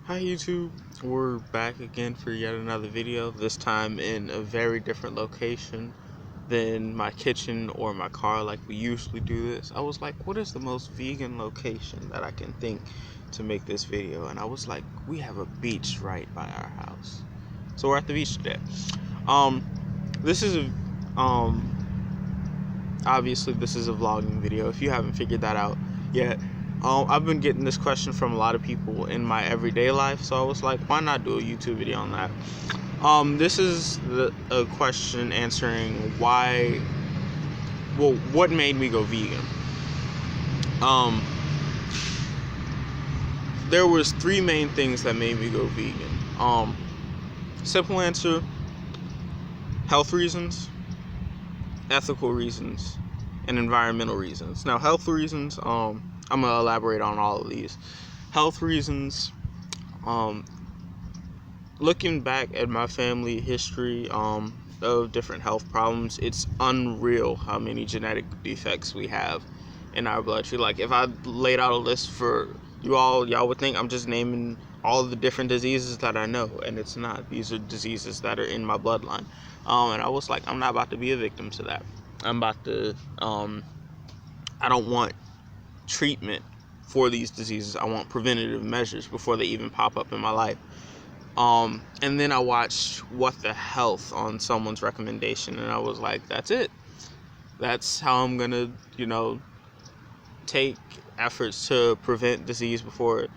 Hi YouTube, we're back again for yet another video, this time in a very different location than my kitchen or my car like we usually do this. I was like, what is the most vegan location that I can think to make this video? And I was like, we have a beach right by our house. So we're at the beach today. This is obviously this is a vlogging video if you haven't figured that out yet. I've been getting this question from a lot of people in my everyday life, so I was like, why not do a YouTube video on that? This is a question answering what made me go vegan. There was three main things that made me go vegan. Simple answer: health reasons, ethical reasons, and environmental reasons. Now, health reasons, I'm gonna elaborate on all of these. Health reasons, looking back at my family history of different health problems, it's unreal how many genetic defects we have in our bloodstream. Like, if I laid out a list for y'all would think I'm just naming all the different diseases that I know, and it's not. These are diseases that are in my bloodline. And I was like, I'm not about to be a victim to that. I'm about to, I don't want treatment for these diseases. I want preventative measures before they even pop up in my life. And then I watched What the Health on someone's recommendation, and I was like, that's it. That's how I'm gonna, take efforts to prevent disease before it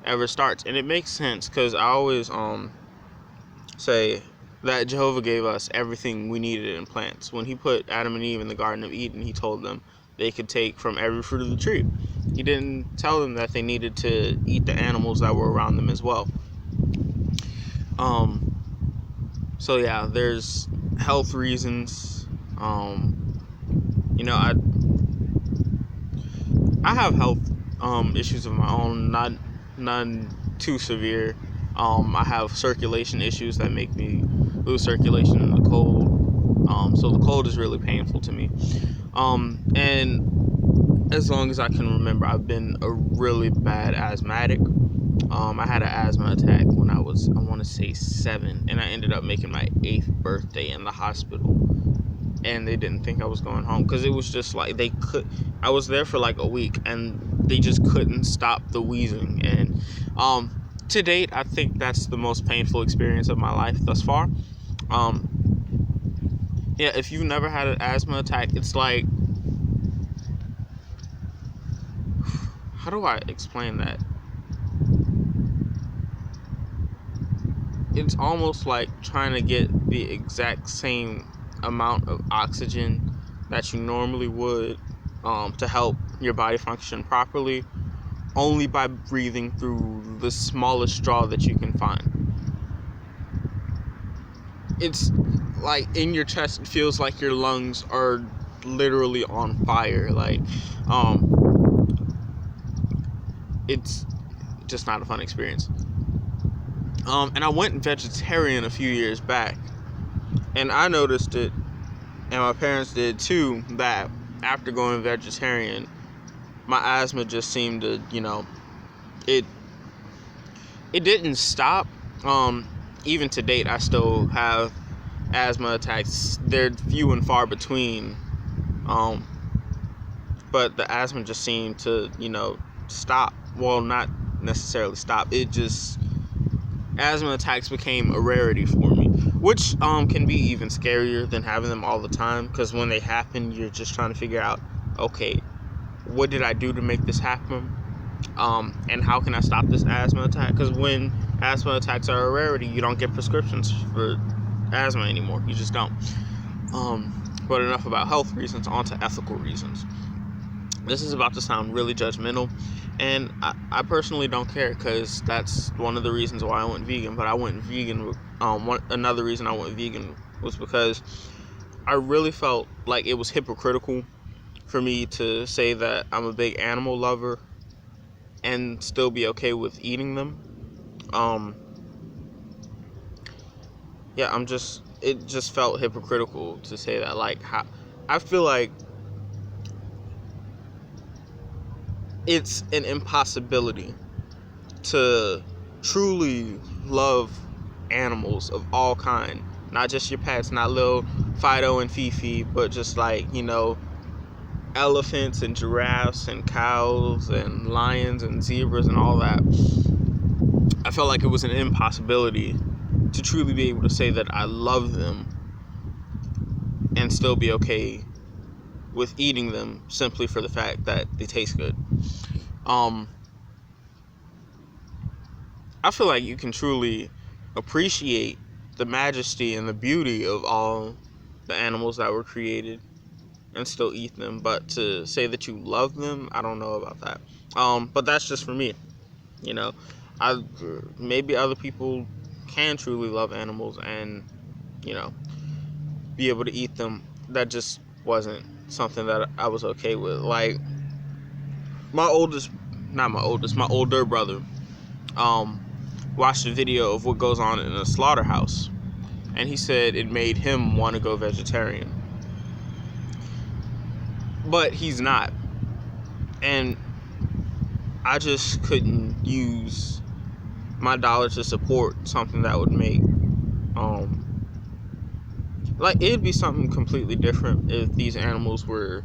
ever starts. And it makes sense, because I always say that Jehovah gave us everything we needed in plants. When he put Adam and Eve in the Garden of Eden, he told them they could take from every fruit of the tree. He didn't tell them that they needed to eat the animals that were around them as well. So yeah, there's health reasons. I have health issues of my own, none too severe. I have circulation issues that make me lose circulation in the cold. So the cold is really painful to me. And as long as I can remember, I've been a really bad asthmatic. I had an asthma attack when I want to say 7, and I ended up making my 8th birthday in the hospital. And they didn't think I was going home, because it was just like I was there for like a week, and they just couldn't stop the wheezing. And to date, I think that's the most painful experience of my life thus far. Yeah, if you've never had an asthma attack, it's like, how do I explain that? It's almost like trying to get the exact same amount of oxygen that you normally would to help your body function properly, only by breathing through the smallest straw that you can find. It's like in your chest, it feels like your lungs are literally on fire. Like, it's just not a fun experience. And I went vegetarian a few years back, and I noticed it, and my parents did too, that after going vegetarian, my asthma just seemed to, it didn't stop. Even to date, I still have asthma attacks. They're few and far between. But the asthma just seemed to, stop. Well, not necessarily stop. Asthma attacks became a rarity for me, which can be even scarier than having them all the time, because when they happen, you're just trying to figure out, okay, what did I do to make this happen? And how can I stop this asthma attack? Because when asthma attacks are a rarity, you don't get prescriptions for asthma anymore. You just don't. But enough about health reasons, on to ethical reasons. This is about to sound really judgmental, and I personally don't care, because that's one of the reasons why I went vegan. But I went vegan. Another reason I went vegan was because I really felt like it was hypocritical for me to say that I'm a big animal lover and still be okay with eating them. It just felt hypocritical to say that. Like, I feel like it's an impossibility to truly love animals of all kind, not just your pets, not little Fido and Fifi, but just like, elephants and giraffes and cows and lions and zebras and all that, I felt like it was an impossibility to truly be able to say that I love them and still be okay with eating them simply for the fact that they taste good. I feel like you can truly appreciate the majesty and the beauty of all the animals that were created and still eat them, but to say that you love them, I don't know about that. But that's just for me. I maybe other people can truly love animals and be able to eat them. That just wasn't something that I was okay with. Like my older brother watched a video of what goes on in a slaughterhouse, and he said it made him want to go vegetarian, but he's not. And I just couldn't use my dollar to support something that would make like, it'd be something completely different if these animals were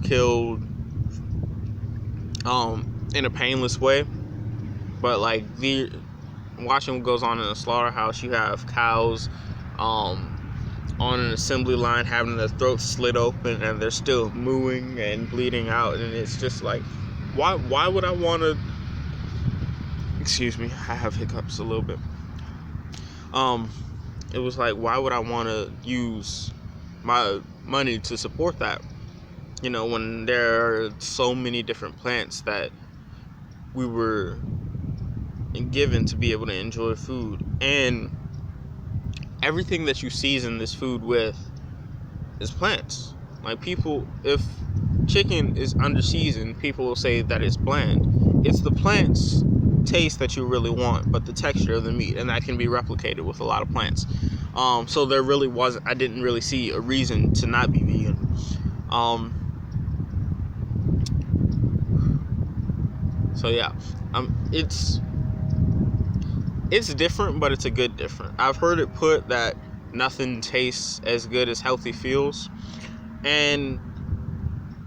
killed in a painless way. But like, watching what goes on in a slaughterhouse, you have cows on an assembly line having their throats slit open and they're still mooing and bleeding out, and it's just like, why would I want to, excuse me, I have hiccups a little bit. It was like, why would I want to use my money to support that? When there are so many different plants that we were given to be able to enjoy food, and everything that you season this food with is plants. Like, people, if chicken is under seasoned, people will say that it's bland. It's the plants taste that you really want, but the texture of the meat, and that can be replicated with a lot of plants. So there really wasn't, I didn't really see a reason to not be vegan. So yeah, it's different, but it's a good different. I've heard it put that nothing tastes as good as healthy feels, and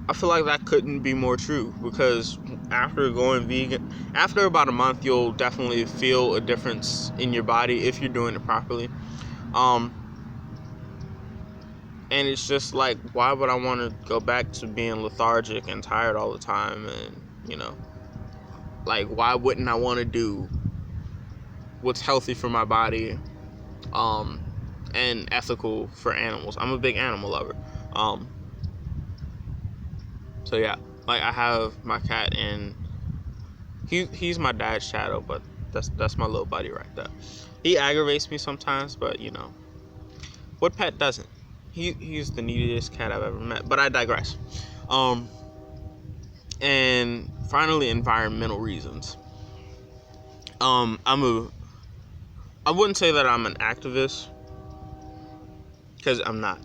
I feel like that couldn't be more true, because after going vegan, after about a month, you'll definitely feel a difference in your body if you're doing it properly. And it's just like, why would I want to go back to being lethargic and tired all the time? And like, why wouldn't I want to do what's healthy for my body, and ethical for animals? I'm a big animal lover. So yeah, like, I have my cat, and he's my dad's shadow, but that's my little buddy right there. He aggravates me sometimes, but what pet doesn't? He's the neediest cat I've ever met. But I digress. And finally, environmental reasons. I wouldn't say that I'm an activist, because I'm not.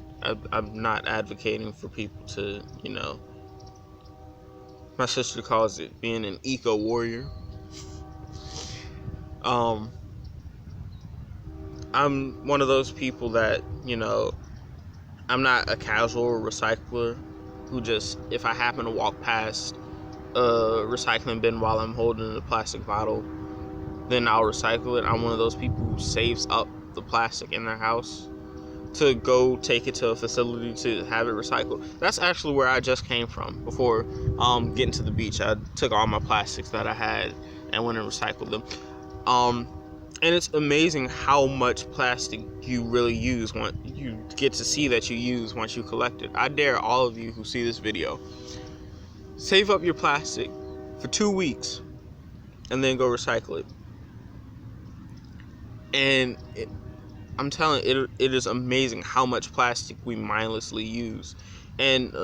I'm not advocating for people to, my sister calls it being an eco warrior. I'm one of those people that, I'm not a casual recycler who just, if I happen to walk past a recycling bin while I'm holding a plastic bottle, then I'll recycle it. I'm one of those people who saves up the plastic in their house to go take it to a facility to have it recycled. That's actually where I just came from before getting to the beach. I took all my plastics that I had and went and recycled them. And it's amazing how much plastic you really use when you get to see that you use once you collect it. I dare all of you who see this video, save up your plastic for 2 weeks and then go recycle it. And I'm telling you, it is amazing how much plastic we mindlessly use. And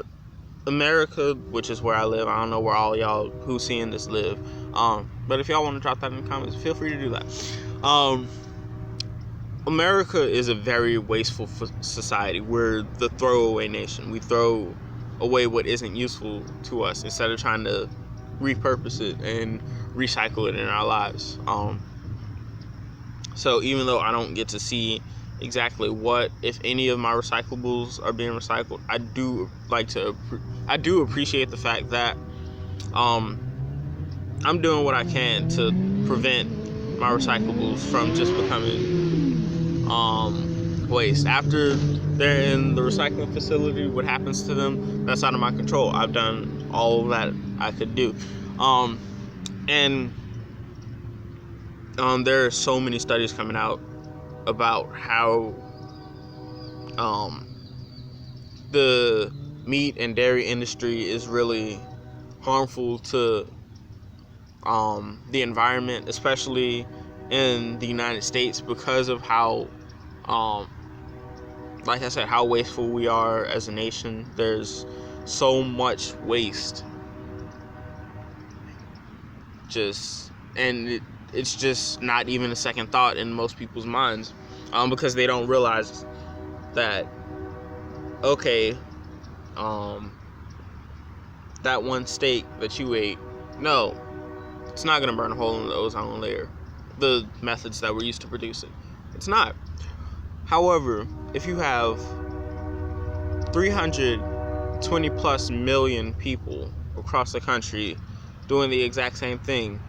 America, which is where I live, I don't know where all y'all who seeing this live, but if y'all want to drop that in the comments, feel free to do that. America is a very wasteful society. We're the throwaway nation. We throw away what isn't useful to us instead of trying to repurpose it and recycle it in our lives. So even though I don't get to see exactly what, if any, of my recyclables are being recycled, I do appreciate the fact that I'm doing what I can to prevent my recyclables from just becoming waste. After they're in the recycling facility, what happens to them, that's out of my control. I've done all that I could do. And there are so many studies coming out about how the meat and dairy industry is really harmful to the environment, especially in the United States, because of how, like I said, how wasteful we are as a nation. There's so much waste, and it's just not even a second thought in most people's minds, because they don't realize that, okay, that one steak that you ate, no, it's not going to burn a hole in the ozone layer, the methods that were used to produce it. It's not. However, if you have 320 plus million people across the country doing the exact same thing,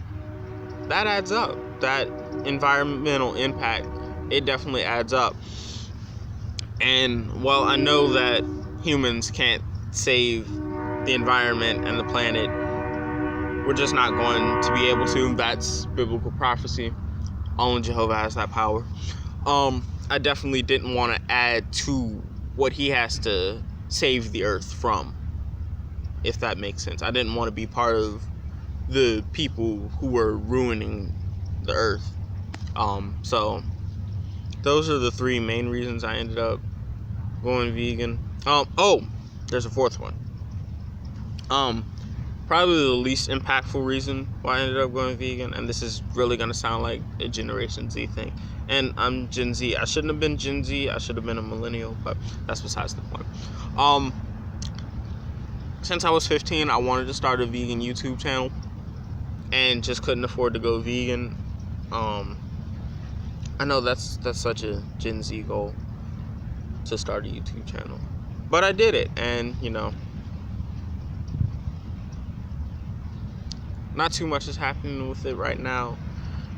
that adds up. That environmental impact, it definitely adds up. And while I know that humans can't save the environment and the planet, we're just not going to be able to. That's biblical prophecy. Only Jehovah has that power. I definitely didn't want to add to what he has to save the earth from, if that makes sense. I didn't want to be part of the people who were ruining the earth. So those are the three main reasons I ended up going vegan. There's a fourth one. Probably the least impactful reason why I ended up going vegan, and this is really going to sound like a Generation Z thing, and I'm Gen Z. I shouldn't have been Gen Z. I should have been a millennial, but that's besides the point. Since I was 15, I wanted to start a vegan YouTube channel, and just couldn't afford to go vegan. I know that's such a Gen Z goal, to start a YouTube channel, but I did it, and not too much is happening with it right now,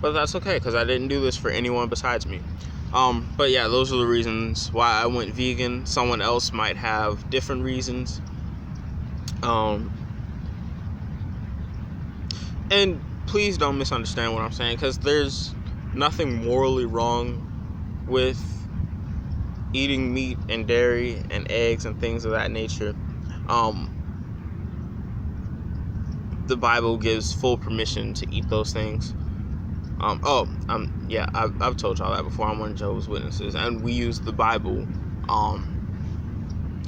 but that's okay, because I didn't do this for anyone besides me. But yeah, those are the reasons why I went vegan. Someone else might have different reasons. And please don't misunderstand what I'm saying, because there's nothing morally wrong with eating meat and dairy and eggs and things of that nature. The Bible gives full permission to eat those things. I've told y'all that before. I'm one of Jehovah's Witnesses, and we use the Bible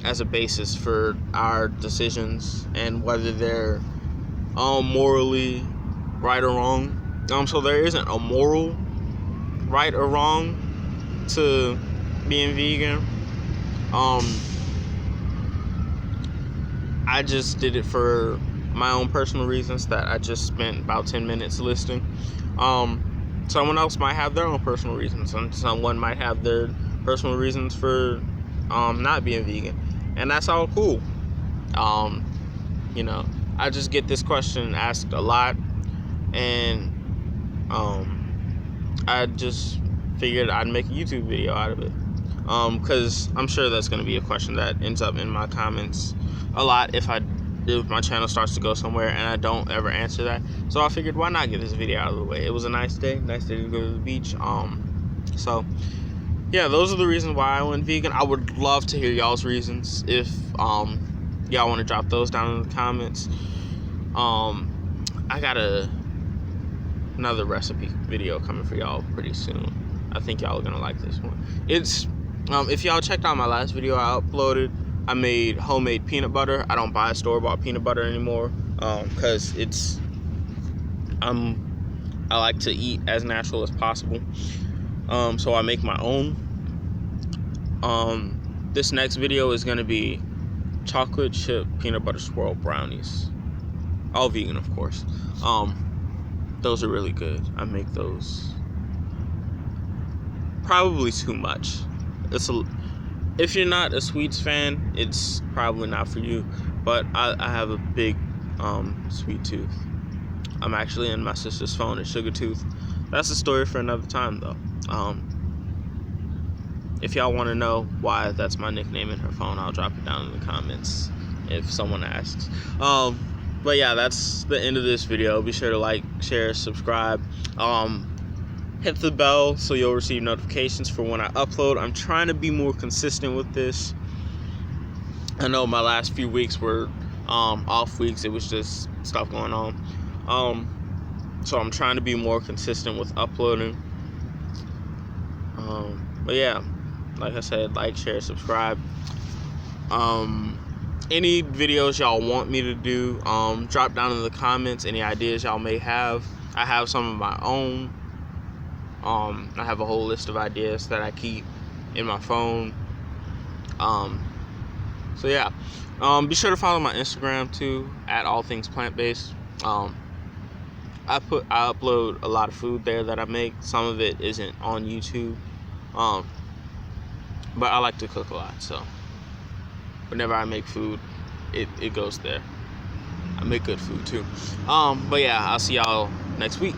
as a basis for our decisions and whether they're morally right or wrong. So there isn't a moral right or wrong to being vegan. I just did it for my own personal reasons that I just spent about 10 minutes listing. Someone else might have their own personal reasons, and someone might have their personal reasons for not being vegan, and that's all cool. I just get this question asked a lot, and I just figured I'd make a YouTube video out of it, because I'm sure that's going to be a question that ends up in my comments a lot if my channel starts to go somewhere and I don't ever answer that. So I figured, why not get this video out of the way? It was a nice day to go to the beach. So yeah, those are the reasons why I went vegan. I would love to hear y'all's reasons if y'all want to drop those down in the comments. I got another recipe video coming for y'all pretty soon. I think y'all are gonna like this one. It's if y'all checked out my last video I uploaded, I made homemade peanut butter. I don't buy store-bought peanut butter anymore, because I like to eat as natural as possible. So I make my own. This next video is gonna be chocolate chip peanut butter swirl brownies. All vegan, of course. Those are really good. I make those probably too much. If you're not a sweets fan, it's probably not for you. But I have a big sweet tooth. I'm actually in my sister's phone a sugar tooth. That's a story for another time, though. If y'all want to know why that's my nickname in her phone, I'll drop it down in the comments if someone asks. But yeah, that's the end of this video. Be sure to like, share, subscribe. Hit the bell so you'll receive notifications for when I upload. I'm trying to be more consistent with this. I know my last few weeks were off weeks. It was just stuff going on. So I'm trying to be more consistent with uploading. But yeah, like I said, like, share, subscribe. Any videos y'all want me to do, drop down in the comments any ideas y'all may have. I have some of my own. I have a whole list of ideas that I keep in my phone. So yeah, be sure to follow my Instagram too, at All Things Plant Based. I upload a lot of food there that I make. Some of it isn't on YouTube, but I like to cook a lot, so whenever I make food, it goes there. I make good food too. But yeah, I'll see y'all next week.